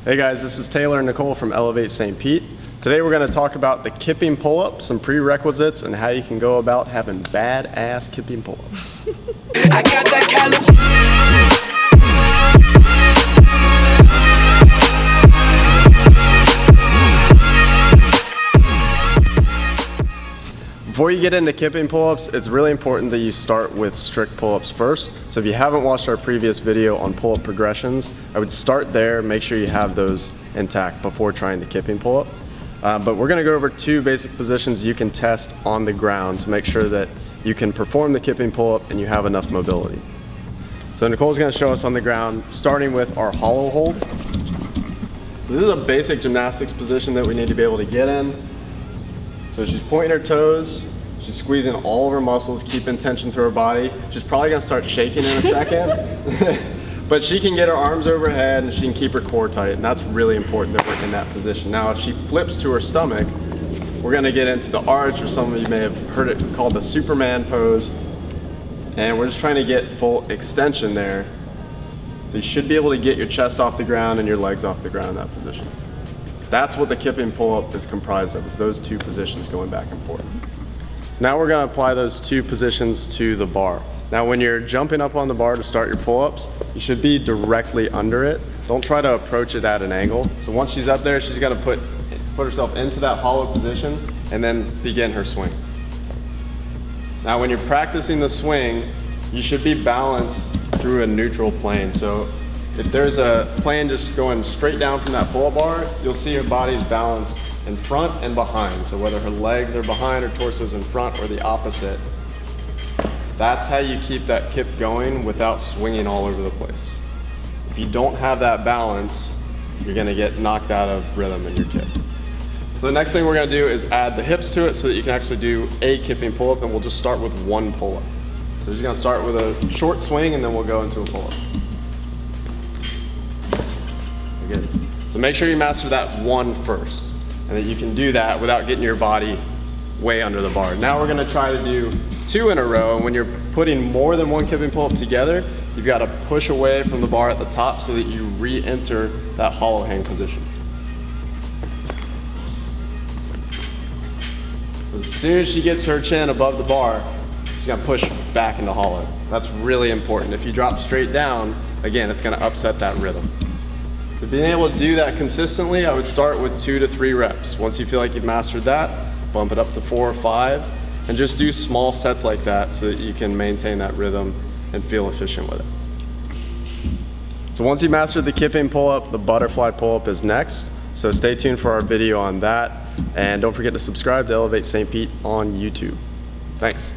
Hey guys, this is Taylor and Nicole from Elevate St. Pete. Today we're going to talk about the kipping pull-ups, some prerequisites, and how you can go about having badass kipping pull-ups. I got that Before you get into kipping pull-ups, it's really important that you start with strict pull-ups first. So if you haven't watched our previous video on pull-up progressions, I would start there, make sure you have those intact before trying the kipping pull-up. But we're gonna go over 2 basic positions you can test on the ground to make sure that you can perform the kipping pull-up and you have enough mobility. So Nicole's gonna show us on the ground, starting with our hollow hold. So this is a basic gymnastics position that we need to be able to get in. So she's pointing her toes, she's squeezing all of her muscles, keeping tension through her body. She's probably gonna start shaking in a second, but she can get her arms over her head and she can keep her core tight, and that's really important that we're in that position. Now, if she flips to her stomach, we're gonna get into the arch, or some of you may have heard it called the Superman pose, and we're just trying to get full extension there. So you should be able to get your chest off the ground and your legs off the ground in that position. That's what the kipping pull-up is comprised of, is those 2 positions going back and forth. So now we're gonna apply those 2 positions to the bar. Now when you're jumping up on the bar to start your pull-ups, you should be directly under it. Don't try to approach it at an angle. So once she's up there, she's gonna put herself into that hollow position and then begin her swing. Now when you're practicing the swing, you should be balanced through a neutral plane. So if there's a plane just going straight down from that pull-up bar, you'll see her body's balanced in front and behind. So whether her legs are behind, her torso's in front, or the opposite, that's how you keep that kip going without swinging all over the place. If you don't have that balance, you're gonna get knocked out of rhythm in your kip. So the next thing we're gonna do is add the hips to it so that you can actually do a kipping pull-up, and we'll just start with 1 pull-up. So we're just gonna start with a short swing and then we'll go into a pull-up. Good. So make sure you master that 1 first, and that you can do that without getting your body way under the bar. Now we're gonna try to do 2 in a row, and when you're putting more than 1 kipping pull-up together, you've got to push away from the bar at the top so that you re-enter that hollow hang position. So as soon as she gets her chin above the bar, she's gonna push back into hollow. That's really important. If you drop straight down, again, it's gonna upset that rhythm. So being able to do that consistently, I would start with 2 to 3 reps. Once you feel like you've mastered that, bump it up to 4 or 5, and just do small sets like that so that you can maintain that rhythm and feel efficient with it. So once you mastered the kipping pull-up, the butterfly pull-up is next. So stay tuned for our video on that, and don't forget to subscribe to Elevate St. Pete on YouTube. Thanks.